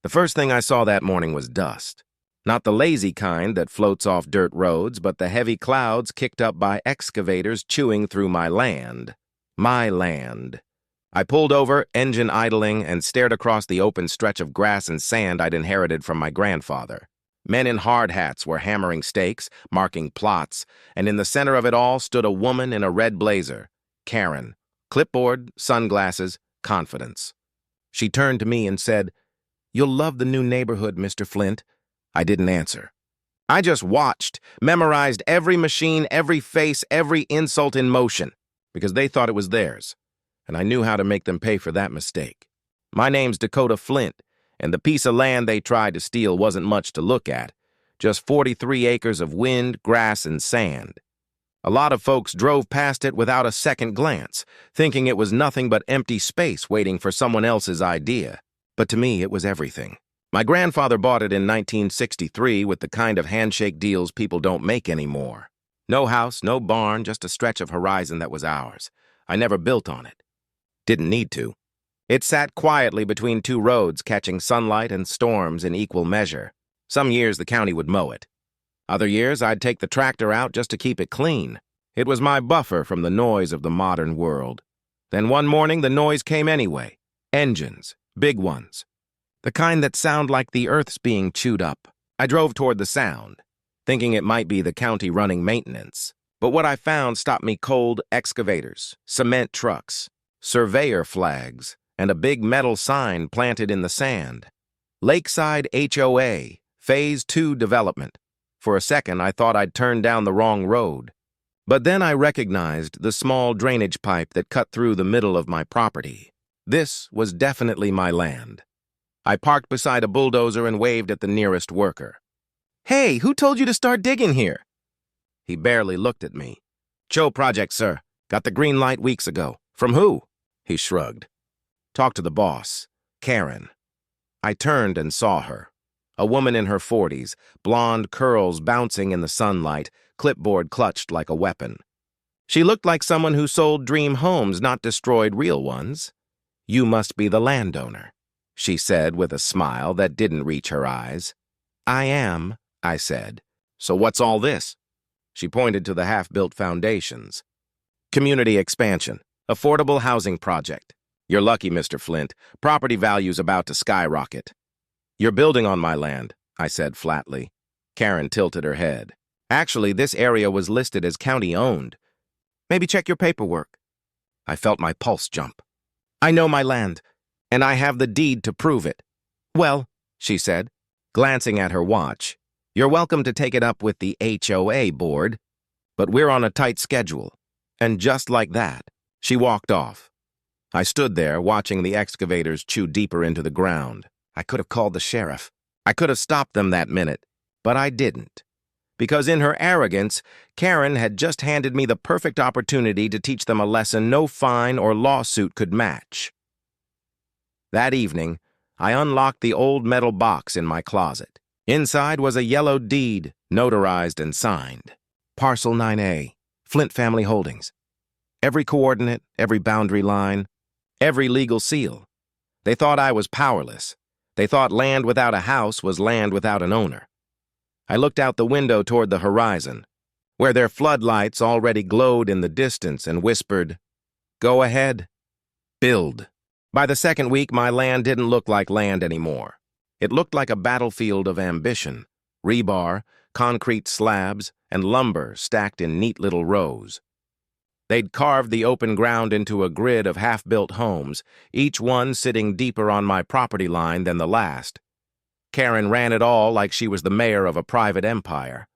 The first thing I saw that morning was dust. Not the lazy kind that floats off dirt roads, but the heavy clouds kicked up by excavators chewing through my land. My land. I pulled over, engine idling, and stared across the open stretch of grass and sand I'd inherited from my grandfather. Men in hard hats were hammering stakes, marking plots, and in the center of it all stood a woman in a red blazer. Karen. Clipboard, sunglasses, confidence. She turned to me and said, "You'll love the new neighborhood, Mr. Flint." I didn't answer. I just watched, memorized every machine, every face, every insult in motion, because they thought it was theirs, and I knew how to make them pay for that mistake. My name's Dakota Flint, and the piece of land they tried to steal wasn't much to look at, just 43 acres of wind, grass, and sand. A lot of folks drove past it without a second glance, thinking it was nothing but empty space waiting for someone else's idea. But to me, it was everything. My grandfather bought it in 1963 with the kind of handshake deals people don't make anymore. No house, no barn, just a stretch of horizon that was ours. I never built on it. Didn't need to. It sat quietly between two roads, catching sunlight and storms in equal measure. Some years the county would mow it. Other years I'd take the tractor out just to keep it clean. It was my buffer from the noise of the modern world. Then one morning the noise came anyway. Engines, big ones. The kind that sound like the earth's being chewed up. I drove toward the sound, thinking it might be the county running maintenance. But what I found stopped me cold: excavators, cement trucks, surveyor flags, and a big metal sign planted in the sand. Lakeside HOA, Phase 2 development. For a second, I thought I'd turned down the wrong road. But then I recognized the small drainage pipe that cut through the middle of my property. This was definitely my land. I parked beside a bulldozer and waved at the nearest worker. "Hey, who told you to start digging here?" He barely looked at me. "HOA project, sir. Got the green light weeks ago." "From who?" He shrugged. "Talk to the boss, Karen." I turned and saw her. A woman in her 40s, blonde curls bouncing in the sunlight, clipboard clutched like a weapon. She looked like someone who sold dream homes, not destroyed real ones. "You must be the landowner," she said with a smile that didn't reach her eyes. "I am," I said. "So what's all this?" She pointed to the half-built foundations. "Community expansion. Affordable housing project. You're lucky, Mr. Flint. Property value's about to skyrocket." "You're building on my land," I said flatly. Karen tilted her head. "Actually, this area was listed as county-owned. Maybe check your paperwork." I felt my pulse jump. "I know my land, and I have the deed to prove it." "Well," she said, glancing at her watch, "you're welcome to take it up with the HOA board, but we're on a tight schedule." And just like that, she walked off. I stood there, watching the excavators chew deeper into the ground. I could have called the sheriff. I could have stopped them that minute, but I didn't. Because in her arrogance, Karen had just handed me the perfect opportunity to teach them a lesson no fine or lawsuit could match. That evening, I unlocked the old metal box in my closet. Inside was a yellow deed, notarized and signed. Parcel 9A, Flint Family Holdings. Every coordinate, every boundary line, every legal seal. They thought I was powerless. They thought land without a house was land without an owner. I looked out the window toward the horizon, where their floodlights already glowed in the distance, and whispered, "Go ahead. Build." By the second week, my land didn't look like land anymore. It looked like a battlefield of ambition: rebar, concrete slabs, and lumber stacked in neat little rows. They'd carved the open ground into a grid of half-built homes, each one sitting deeper on my property line than the last. Karen ran it all like she was the mayor of a private empire.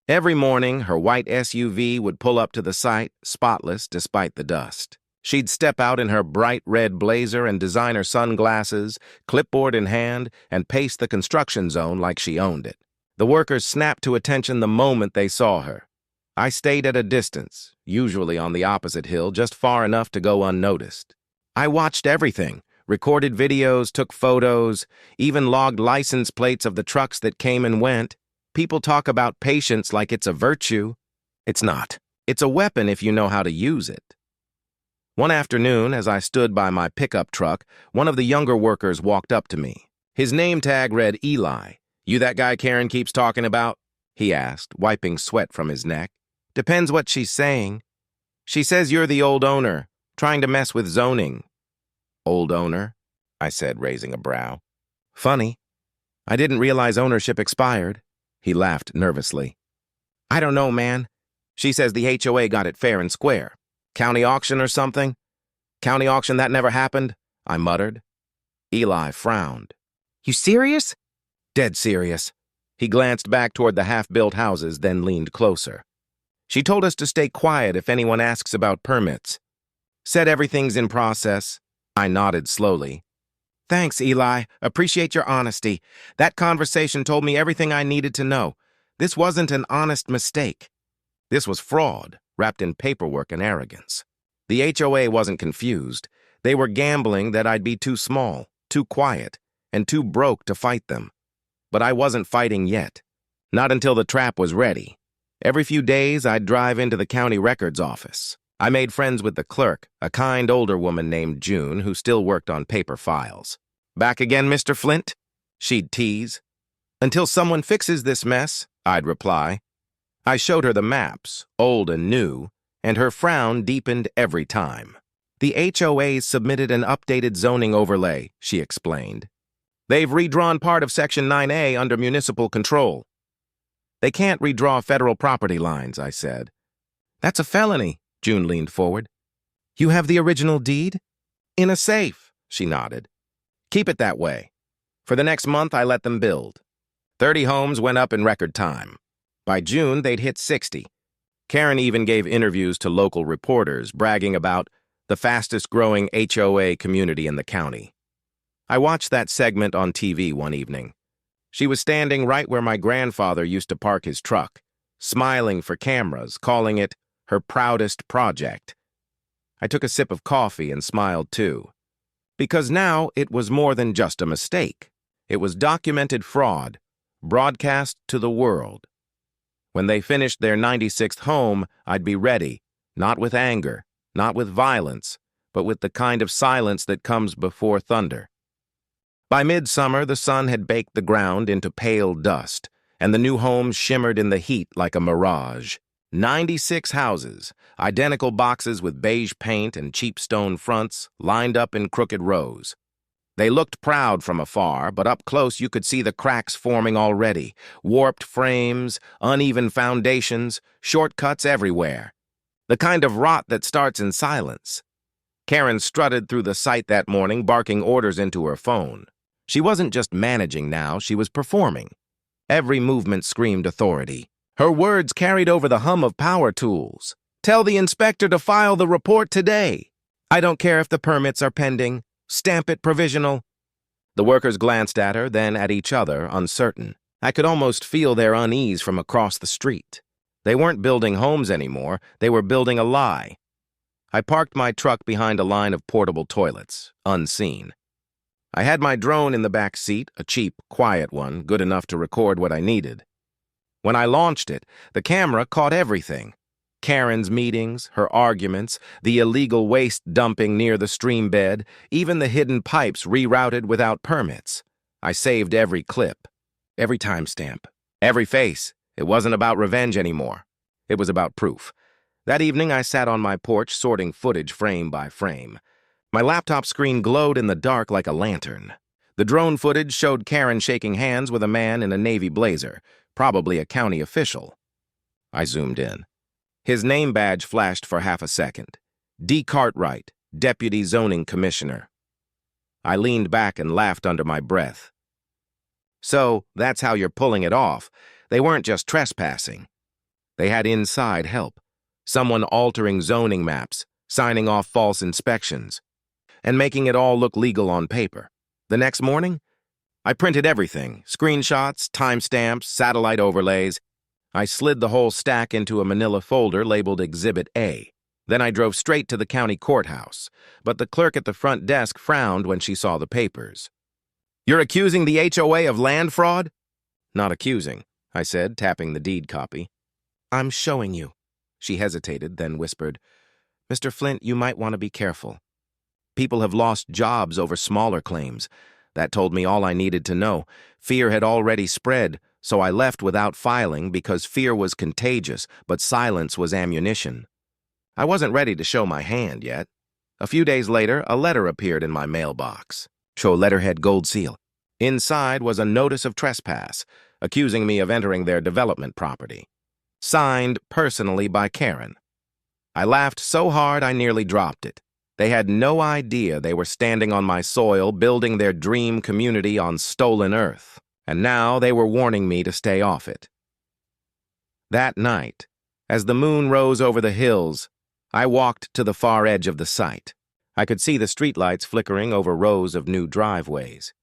Every morning, her white SUV would pull up to the site, spotless despite the dust. She'd step out in her bright red blazer and designer sunglasses, clipboard in hand, and pace the construction zone like she owned it. The workers snapped to attention the moment they saw her. I stayed at a distance, usually on the opposite hill, just far enough to go unnoticed. I watched everything, recorded videos, took photos, even logged license plates of the trucks that came and went. People talk about patience like it's a virtue. It's not. It's a weapon if you know how to use it. One afternoon, as I stood by my pickup truck, one of the younger workers walked up to me. His name tag read Eli. "You that guy Karen keeps talking about?" he asked, wiping sweat from his neck. "Depends what she's saying. She says you're the old owner, trying to mess with zoning." "Old owner?" I said, raising a brow. "Funny. I didn't realize ownership expired." He laughed nervously. "I don't know, man. She says the HOA got it fair and square. County auction or something?" "County auction, that never happened," I muttered. Eli frowned. "You serious?" "Dead serious." He glanced back toward the half-built houses, then leaned closer. "She told us to stay quiet if anyone asks about permits. Said everything's in process." I nodded slowly. "Thanks, Eli. Appreciate your honesty. That conversation told me everything I needed to know. This wasn't an honest mistake. This was fraud, wrapped in paperwork and arrogance. The HOA wasn't confused. They were gambling that I'd be too small, too quiet, and too broke to fight them. But I wasn't fighting yet. Not until the trap was ready. Every few days, I'd drive into the county records office. I made friends with the clerk, a kind older woman named June, who still worked on paper files. "Back again, Mr. Flint?" she'd tease. "Until someone fixes this mess," I'd reply. I showed her the maps, old and new, and her frown deepened every time. "The HOA's submitted an updated zoning overlay," she explained. "They've redrawn part of Section 9A under municipal control." "They can't redraw federal property lines," I said. "That's a felony," June leaned forward. "You have the original deed?" "In a safe," she nodded. "Keep it that way." For the next month, I let them build. 30 homes went up in record time. By June, they'd hit 60. Karen even gave interviews to local reporters, bragging about the fastest-growing HOA community in the county. I watched that segment on TV one evening. She was standing right where my grandfather used to park his truck, smiling for cameras, calling it her proudest project. I took a sip of coffee and smiled too. Because now it was more than just a mistake. It was documented fraud, broadcast to the world. When they finished their 96th home, I'd be ready, not with anger, not with violence, but with the kind of silence that comes before thunder. By midsummer, the sun had baked the ground into pale dust, and the new homes shimmered in the heat like a mirage. 96 houses, identical boxes with beige paint and cheap stone fronts, lined up in crooked rows. They looked proud from afar, but up close you could see the cracks forming already, warped frames, uneven foundations, shortcuts everywhere. The kind of rot that starts in silence. Karen strutted through the site that morning, barking orders into her phone. She wasn't just managing now, she was performing. Every movement screamed authority. Her words carried over the hum of power tools. "Tell the inspector to file the report today. I don't care if the permits are pending. Stamp it provisional." The workers glanced at her, then at each other, uncertain. I could almost feel their unease from across the street. They weren't building homes anymore, they were building a lie. I parked my truck behind a line of portable toilets, unseen. I had my drone in the back seat, a cheap, quiet one, good enough to record what I needed. When I launched it, the camera caught everything. Karen's meetings, her arguments, the illegal waste dumping near the stream bed, even the hidden pipes rerouted without permits. I saved every clip, every timestamp, every face. It wasn't about revenge anymore. It was about proof. That evening, I sat on my porch sorting footage frame by frame. My laptop screen glowed in the dark like a lantern. The drone footage showed Karen shaking hands with a man in a navy blazer, probably a county official. I zoomed in. His name badge flashed for half a second. D. Cartwright, Deputy Zoning Commissioner. I leaned back and laughed under my breath. "So, that's how you're pulling it off. They weren't just trespassing. They had inside help. Someone altering zoning maps, signing off false inspections, and making it all look legal on paper. The next morning, I printed everything, screenshots, timestamps, satellite overlays. I slid the whole stack into a manila folder labeled Exhibit A. Then I drove straight to the county courthouse, but the clerk at the front desk frowned when she saw the papers. "You're accusing the HOA of land fraud?" "Not accusing," I said, tapping the deed copy. "I'm showing you." She hesitated, then whispered, "Mr. Flint, you might want to be careful. People have lost jobs over smaller claims, That told me all I needed to know. Fear had already spread, so I left without filing because fear was contagious, but silence was ammunition. I wasn't ready to show my hand yet. A few days later, a letter appeared in my mailbox. Show letterhead gold seal. Inside was a notice of trespass, accusing me of entering their development property. Signed personally by Karen. I laughed so hard I nearly dropped it. They had no idea they were standing on my soil, building their dream community on stolen earth, and now they were warning me to stay off it. That night, as the moon rose over the hills, I walked to the far edge of the site. I could see the streetlights flickering over rows of new driveways.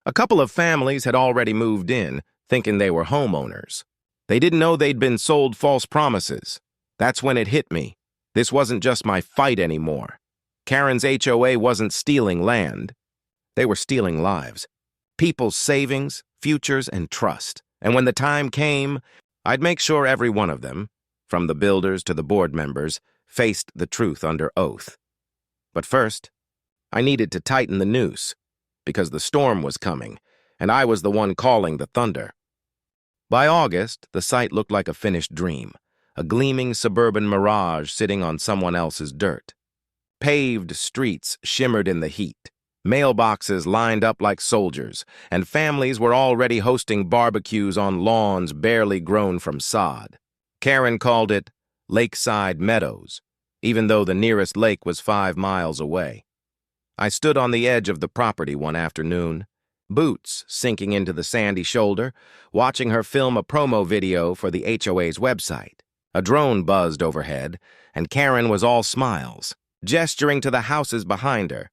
A couple of families had already moved in, thinking they were homeowners. They didn't know they'd been sold false promises. That's when it hit me. This wasn't just my fight anymore. Karen's HOA wasn't stealing land. They were stealing lives. People's savings, futures, and trust. And when the time came, I'd make sure every one of them, from the builders to the board members, faced the truth under oath. But first, I needed to tighten the noose, because the storm was coming, and I was the one calling the thunder. By August, the site looked like a finished dream, a gleaming suburban mirage sitting on someone else's dirt. Paved streets shimmered in the heat, mailboxes lined up like soldiers, and families were already hosting barbecues on lawns barely grown from sod. Karen called it Lakeside Meadows, even though the nearest lake was 5 miles away. I stood on the edge of the property one afternoon, boots sinking into the sandy shoulder, watching her film a promo video for the HOA's website. A drone buzzed overhead, and Karen was all smiles, gesturing to the houses behind her.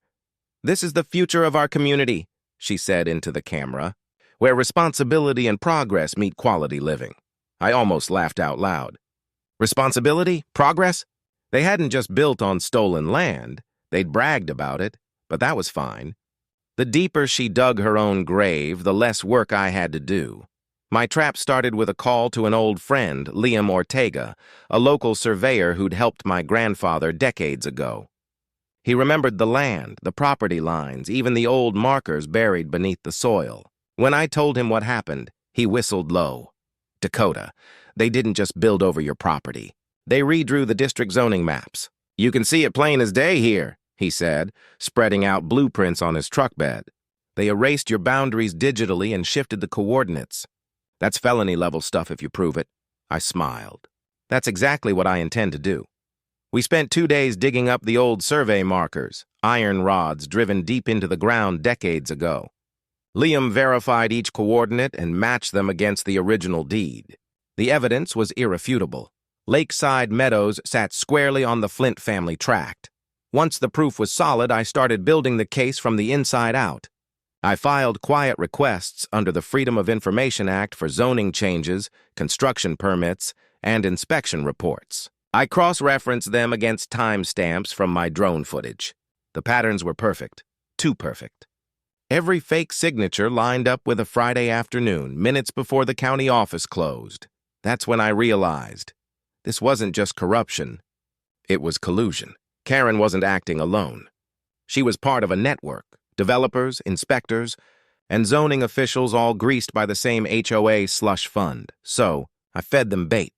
"This is the future of our community," she said into the camera, "where responsibility and progress meet quality living." I almost laughed out loud. Responsibility? Progress? They hadn't just built on stolen land. They'd bragged about it, but that was fine. The deeper she dug her own grave, the less work I had to do. My trap started with a call to an old friend, Liam Ortega, a local surveyor who'd helped my grandfather decades ago. He remembered the land, the property lines, even the old markers buried beneath the soil. When I told him what happened, he whistled low. "Dakota, they didn't just build over your property. They redrew the district zoning maps. You can see it plain as day here," he said, spreading out blueprints on his truck bed. "They erased your boundaries digitally and shifted the coordinates. That's felony-level stuff if you prove it." I smiled. "That's exactly what I intend to do." We spent 2 days digging up the old survey markers, iron rods driven deep into the ground decades ago. Liam verified each coordinate and matched them against the original deed. The evidence was irrefutable. Lakeside Meadows sat squarely on the Flint family tract. Once the proof was solid, I started building the case from the inside out. I filed quiet requests under the Freedom of Information Act for zoning changes, construction permits, and inspection reports. I cross-referenced them against timestamps from my drone footage. The patterns were perfect, too perfect. Every fake signature lined up with a Friday afternoon, minutes before the county office closed. That's when I realized this wasn't just corruption, it was collusion. Karen wasn't acting alone. She was part of a network, developers, inspectors, and zoning officials all greased by the same HOA slush fund. So, I fed them bait.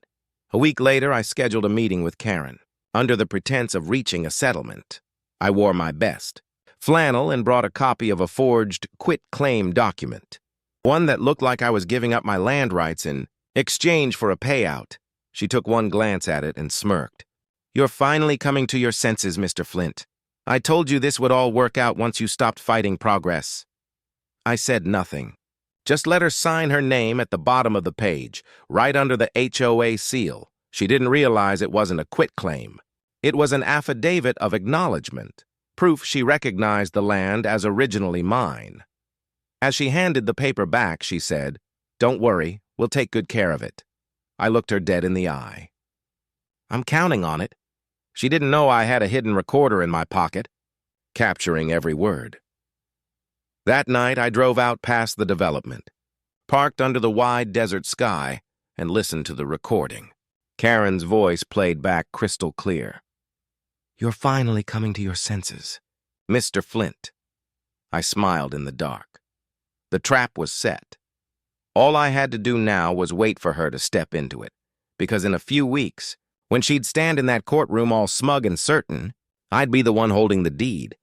A week later, I scheduled a meeting with Karen. Under the pretense of reaching a settlement, I wore my best. Flannel and brought a copy of a forged quit-claim document. One that looked like I was giving up my land rights in exchange for a payout. She took one glance at it and smirked. "You're finally coming to your senses, Mr. Flint. I told you this would all work out once you stopped fighting progress." I said nothing. Just let her sign her name at the bottom of the page, right under the HOA seal. She didn't realize it wasn't a quitclaim. It was an affidavit of acknowledgement, proof she recognized the land as originally mine. As she handed the paper back, she said, "Don't worry, we'll take good care of it." I looked her dead in the eye. "I'm counting on it." She didn't know I had a hidden recorder in my pocket, capturing every word. That night, I drove out past the development, parked under the wide desert sky, and listened to the recording. Karen's voice played back crystal clear. "You're finally coming to your senses, Mr. Flint." I smiled in the dark. The trap was set. All I had to do now was wait for her to step into it, because in a few weeks, when she'd stand in that courtroom all smug and certain, I'd be the one holding the deed,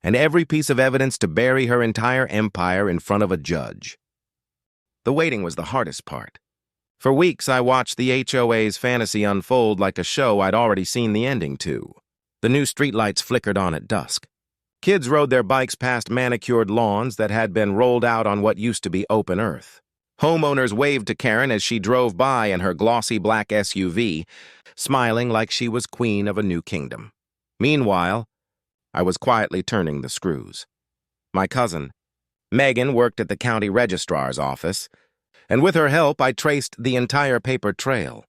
and every piece of evidence to bury her entire empire in front of a judge. The waiting was the hardest part. For weeks, I watched the HOA's fantasy unfold like a show I'd already seen the ending to. The new streetlights flickered on at dusk. Kids rode their bikes past manicured lawns that had been rolled out on what used to be open earth. Homeowners waved to Karen as she drove by in her glossy black SUV, smiling like she was queen of a new kingdom. Meanwhile, I was quietly turning the screws. My cousin, Megan, worked at the county registrar's office, and with her help, I traced the entire paper trail.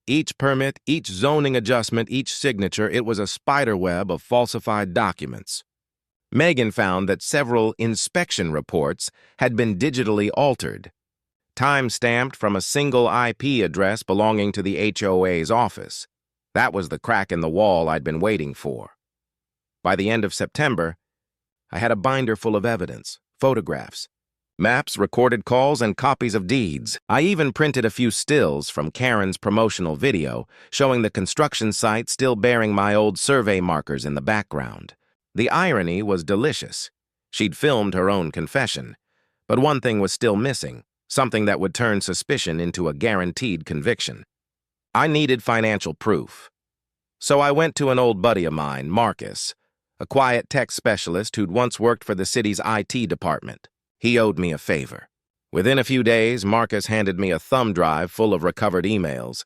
Each permit, each zoning adjustment, each signature, it was a spiderweb of falsified documents. Megan found that several inspection reports had been digitally altered, time-stamped from a single IP address belonging to the HOA's office. That was the crack in the wall I'd been waiting for. By the end of September, I had a binder full of evidence, photographs, maps, recorded calls, and copies of deeds. I even printed a few stills from Karen's promotional video showing the construction site still bearing my old survey markers in the background. The irony was delicious. She'd filmed her own confession, but one thing was still missing, something that would turn suspicion into a guaranteed conviction. I needed financial proof. So I went to an old buddy of mine, Marcus, a quiet tech specialist who'd once worked for the city's IT department. He owed me a favor. Within a few days, Marcus handed me a thumb drive full of recovered emails,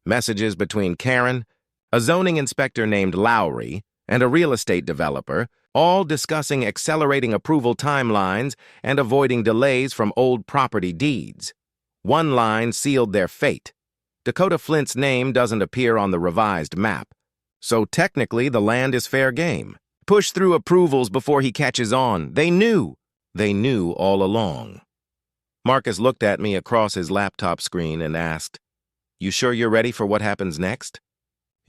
messages between Karen, a zoning inspector named Lowry, and a real estate developer, all discussing accelerating approval timelines and avoiding delays from old property deeds. One line sealed their fate. Dakota Flint's name doesn't appear on the revised map, so technically the land is fair game. Push through approvals before he catches on. They knew all along. Marcus looked at me across his laptop screen and asked, "You sure you're ready for what happens next?"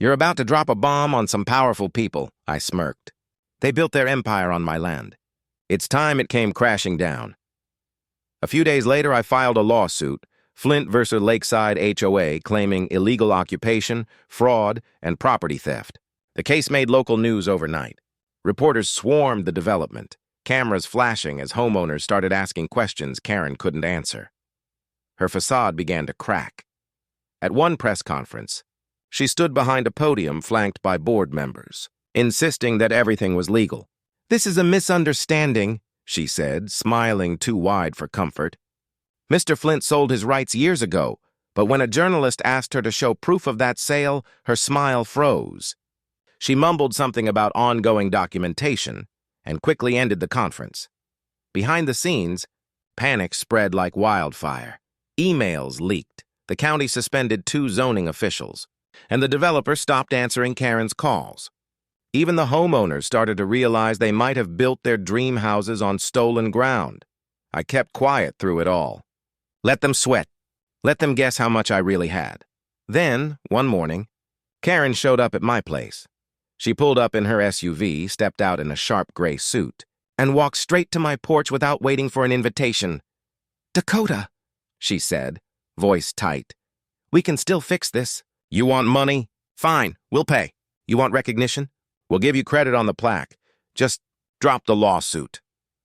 "You're about to drop a bomb on some powerful people," I smirked. "They built their empire on my land. It's time it came crashing down." A few days later, I filed a lawsuit, Flint versus Lakeside HOA, claiming illegal occupation, fraud, and property theft. The case made local news overnight. Reporters swarmed the development, cameras flashing as homeowners started asking questions Karen couldn't answer. Her facade began to crack. At one press conference, she stood behind a podium flanked by board members, insisting that everything was legal. "This is a misunderstanding," she said, smiling too wide for comfort. "Mr. Flint sold his rights years ago, but when a journalist asked her to show proof of that sale, her smile froze. She mumbled something about ongoing documentation and quickly ended the conference. Behind the scenes, panic spread like wildfire. Emails leaked. The county suspended 2 zoning officials, and the developer stopped answering Karen's calls. Even the homeowners started to realize they might have built their dream houses on stolen ground. I kept quiet through it all. Let them sweat. Let them guess how much I really had. Then, one morning, Karen showed up at my place. She pulled up in her SUV, stepped out in a sharp gray suit, and walked straight to my porch without waiting for an invitation. "Dakota," she said, voice tight, "we can still fix this." "You want money? Fine, we'll pay. You want recognition? We'll give you credit on the plaque. Just drop the lawsuit."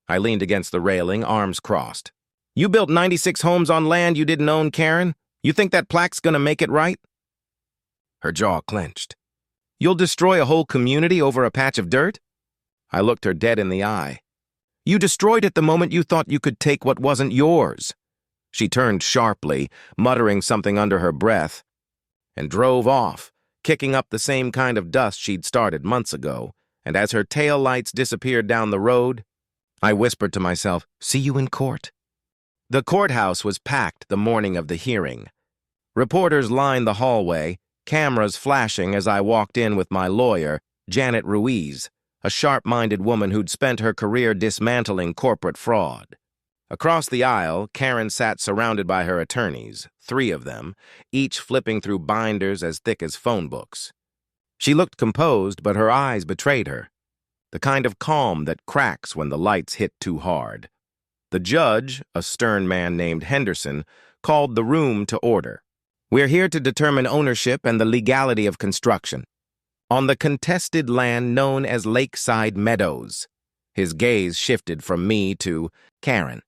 I leaned against the railing, arms crossed. "You built 96 homes on land you didn't own, Karen? You think that plaque's gonna make it right?" Her jaw clenched. "You'll destroy a whole community over a patch of dirt?" I looked her dead in the eye. "You destroyed it the moment you thought you could take what wasn't yours." She turned sharply, muttering something under her breath, and drove off, kicking up the same kind of dust she'd started months ago, and as her tail lights disappeared down the road, I whispered to myself, "See you in court." The courthouse was packed the morning of the hearing. Reporters lined the hallway, cameras flashing as I walked in with my lawyer, Janet Ruiz, a sharp-minded woman who'd spent her career dismantling corporate fraud. Across the aisle, Karen sat surrounded by her attorneys, 3 of them, each flipping through binders as thick as phone books. She looked composed, but her eyes betrayed her, the kind of calm that cracks when the lights hit too hard. The judge, a stern man named Henderson, called the room to order. "We're here to determine ownership and the legality of construction on the contested land known as Lakeside Meadows." His gaze shifted from me to Karen.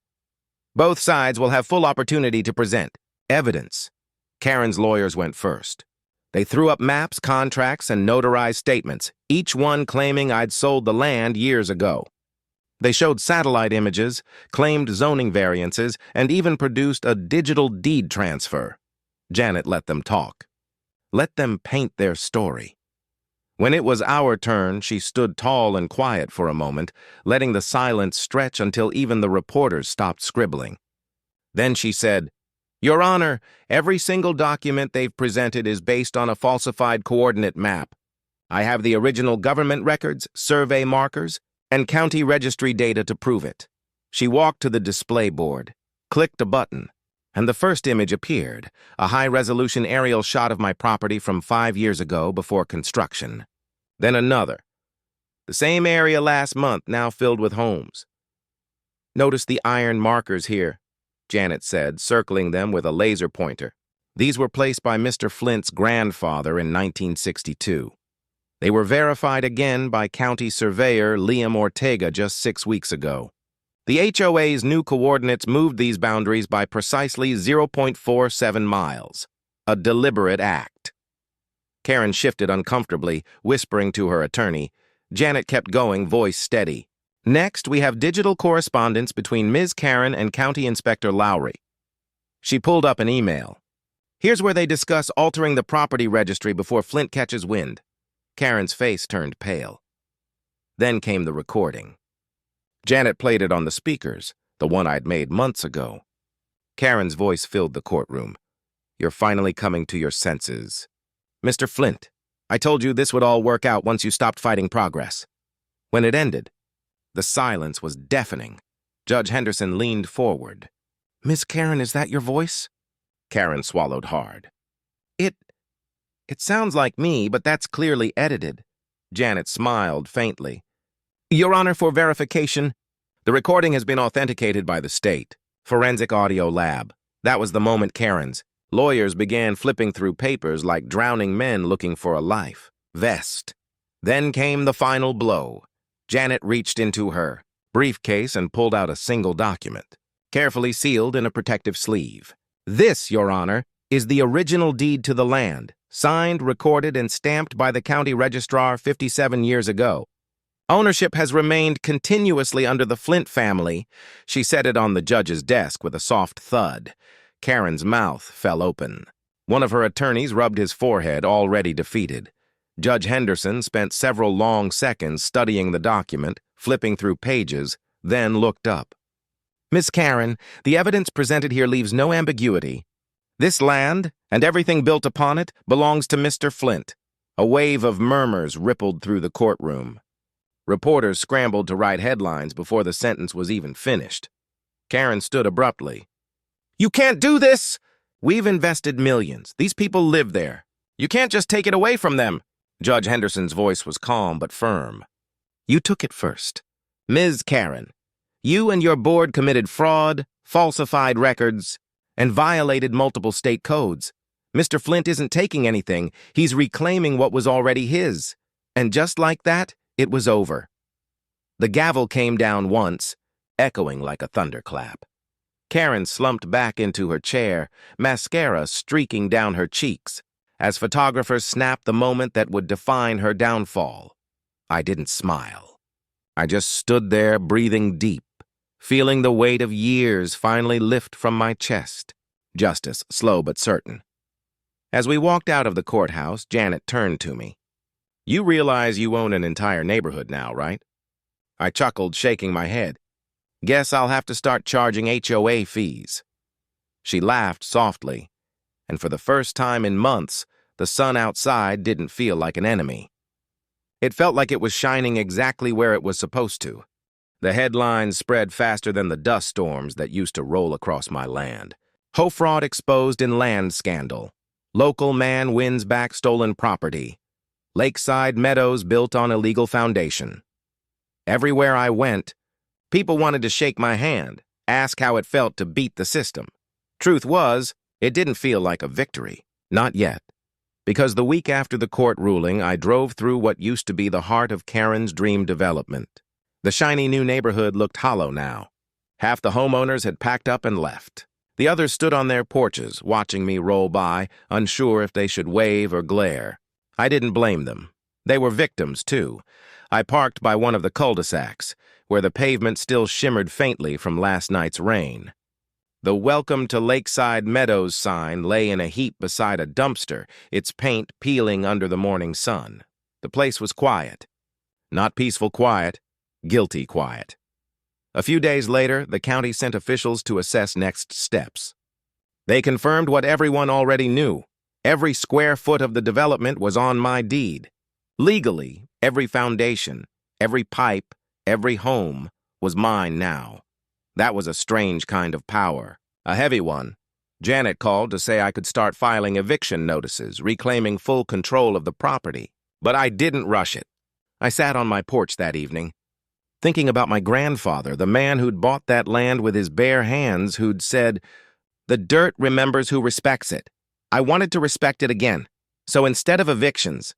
"Both sides will have full opportunity to present evidence." Karen's lawyers went first. They threw up maps, contracts, and notarized statements, each one claiming I'd sold the land years ago. They showed satellite images, claimed zoning variances, and even produced a digital deed transfer. Janet let them talk. Let them paint their story. When it was our turn, she stood tall and quiet for a moment, letting the silence stretch until even the reporters stopped scribbling. Then she said, "Your Honor, every single document they've presented is based on a falsified coordinate map. I have the original government records, survey markers, and county registry data to prove it." She walked to the display board, clicked a button, and the first image appeared, a high-resolution aerial shot of my property from 5 years ago before construction. Then another. The same area last month, now filled with homes. "Notice the iron markers here," Janet said, circling them with a laser pointer. "These were placed by Mr. Flint's grandfather in 1962. They were verified again by county surveyor Liam Ortega just 6 weeks ago. The HOA's new coordinates moved these boundaries by precisely 0.47 miles, a deliberate act." Karen shifted uncomfortably, whispering to her attorney. Janet kept going, voice steady. "Next, we have digital correspondence between Ms. Karen and County Inspector Lowry." She pulled up an email. "Here's where they discuss altering the property registry before Flint catches wind." Karen's face turned pale. Then came the recording. Janet played it on the speakers, the one I'd made months ago. Karen's voice filled the courtroom. "You're finally coming to your senses. Mr. Flint, I told you this would all work out once you stopped fighting progress." When it ended, the silence was deafening. Judge Henderson leaned forward. "Miss Karen, is that your voice?" Karen swallowed hard. It sounds like me, but that's clearly edited." Janet smiled faintly. "Your Honor, for verification, the recording has been authenticated by the state. Forensic Audio Lab." That was the moment Karen's lawyers began flipping through papers like drowning men looking for a life vest. Then came the final blow. Janet reached into her briefcase and pulled out a single document, carefully sealed in a protective sleeve. "This, Your Honor, is the original deed to the land, signed, recorded, and stamped by the county registrar 57 years ago. Ownership has remained continuously under the Flint family." She set it on the judge's desk with a soft thud. Karen's mouth fell open. One of her attorneys rubbed his forehead, already defeated. Judge Henderson spent several long seconds studying the document, flipping through pages, then looked up. "Miss Karen, the evidence presented here leaves no ambiguity. This land, and everything built upon it, belongs to Mr. Flint." A wave of murmurs rippled through the courtroom. Reporters scrambled to write headlines before the sentence was even finished. Karen stood abruptly. "You can't do this!" "We've invested millions. These people live there. You can't just take it away from them." Judge Henderson's voice was calm but firm. "You took it first. Ms. Karen, you and your board committed fraud, falsified records, and violated multiple state codes. Mr. Flint isn't taking anything. He's reclaiming what was already his. And just like that, it was over." The gavel came down once, echoing like a thunderclap. Karen slumped back into her chair, mascara streaking down her cheeks, as photographers snapped the moment that would define her downfall. I didn't smile. I just stood there, breathing deep, feeling the weight of years finally lift from my chest. Justice, slow but certain. As we walked out of the courthouse, Janet turned to me. "You realize you own an entire neighborhood now, right?" I chuckled, shaking my head. "Guess I'll have to start charging HOA fees." She laughed softly, and for the first time in months, the sun outside didn't feel like an enemy. It felt like it was shining exactly where it was supposed to. The headlines spread faster than the dust storms that used to roll across my land. "HOA fraud exposed in land scandal. Local man wins back stolen property. Lakeside Meadows built on illegal foundation." Everywhere I went, people wanted to shake my hand, ask how it felt to beat the system. Truth was, it didn't feel like a victory. Not yet. Because the week after the court ruling, I drove through what used to be the heart of Karen's dream development. The shiny new neighborhood looked hollow now. Half the homeowners had packed up and left. The others stood on their porches, watching me roll by, unsure if they should wave or glare. I didn't blame them. They were victims, too. I parked by one of the cul-de-sacs, where the pavement still shimmered faintly from last night's rain. The Welcome to Lakeside Meadows sign lay in a heap beside a dumpster, its paint peeling under the morning sun. The place was quiet. Not peaceful quiet, guilty quiet. A few days later, the county sent officials to assess next steps. They confirmed what everyone already knew. Every square foot of the development was on my deed. Legally, every foundation, every pipe, every home was mine now. That was a strange kind of power, a heavy one. Janet called to say I could start filing eviction notices, reclaiming full control of the property. But I didn't rush it. I sat on my porch that evening, thinking about my grandfather, the man who'd bought that land with his bare hands, who'd said, "The dirt remembers who respects it." I wanted to respect it again. So instead of evictions,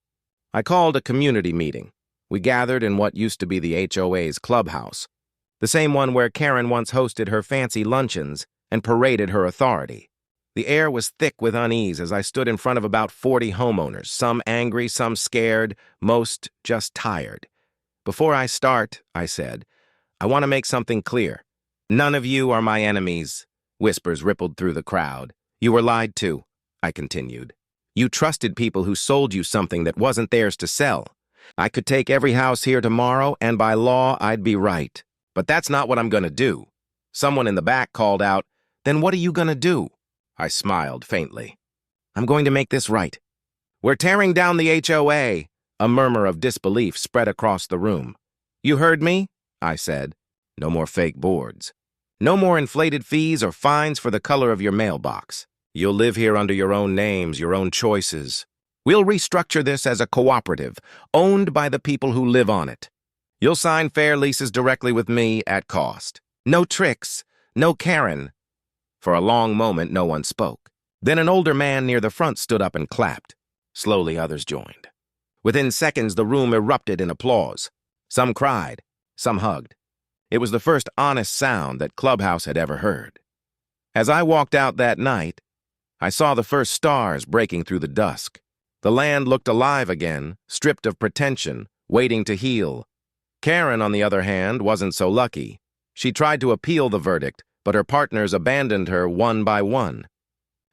I called a community meeting. We gathered in what used to be the HOA's clubhouse, the same one where Karen once hosted her fancy luncheons and paraded her authority. The air was thick with unease as I stood in front of about 40 homeowners, some angry, some scared, most just tired. "Before I start," I said, "I want to make something clear. None of you are my enemies." Whispers rippled through the crowd. "You were lied to," I continued. "You trusted people who sold you something that wasn't theirs to sell. I could take every house here tomorrow, and by law, I'd be right. But that's not what I'm going to do." Someone in the back called out, "Then what are you going to do?" I smiled faintly. "I'm going to make this right. We're tearing down the HOA." A murmur of disbelief spread across the room. "You heard me?" I said. "No more fake boards. No more inflated fees or fines for the color of your mailbox. You'll live here under your own names, your own choices. We'll restructure this as a cooperative, owned by the people who live on it. You'll sign fair leases directly with me at cost. No tricks, no Karen." For a long moment, no one spoke. Then an older man near the front stood up and clapped. Slowly, others joined. Within seconds, the room erupted in applause. Some cried, some hugged. It was the first honest sound that Clubhouse had ever heard. As I walked out that night, I saw the first stars breaking through the dusk. The land looked alive again, stripped of pretension, waiting to heal. Karen, on the other hand, wasn't so lucky. She tried to appeal the verdict, but her partners abandoned her one by one.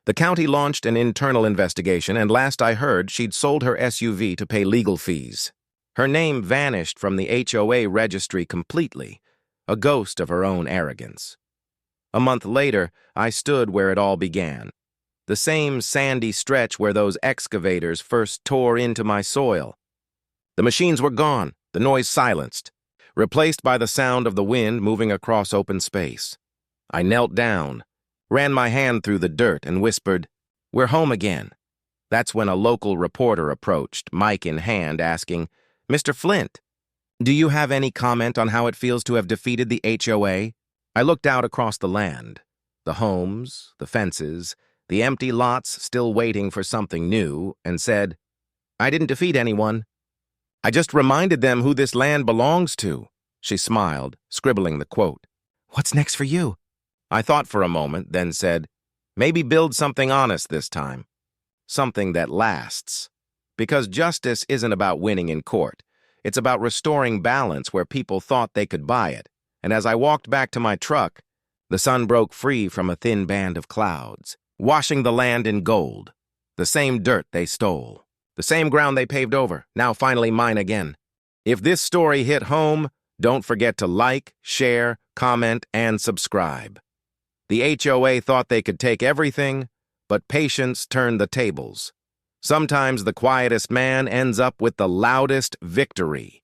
The county launched an internal investigation, and last I heard, she'd sold her SUV to pay legal fees. Her name vanished from the HOA registry completely, a ghost of her own arrogance. A month later, I stood where it all began. The same sandy stretch where those excavators first tore into my soil. The machines were gone, the noise silenced, replaced by the sound of the wind moving across open space. I knelt down, ran my hand through the dirt, and whispered, "We're home again." That's when a local reporter approached, mic in hand, asking, "Mr. Flint, do you have any comment on how it feels to have defeated the HOA?" I looked out across the land, the homes, the fences, the empty lots still waiting for something new, and said, "I didn't defeat anyone. I just reminded them who this land belongs to." She smiled, scribbling the quote. "What's next for you?" I thought for a moment, then said, "Maybe build something honest this time. Something that lasts. Because justice isn't about winning in court. It's about restoring balance where people thought they could buy it. And as I walked back to my truck, the sun broke free from a thin band of clouds, washing the land in gold. The same dirt they stole. The same ground they paved over, now finally mine again. If this story hit home, don't forget to like, share, comment, and subscribe. The HOA thought they could take everything, but patience turned the tables. Sometimes the quietest man ends up with the loudest victory.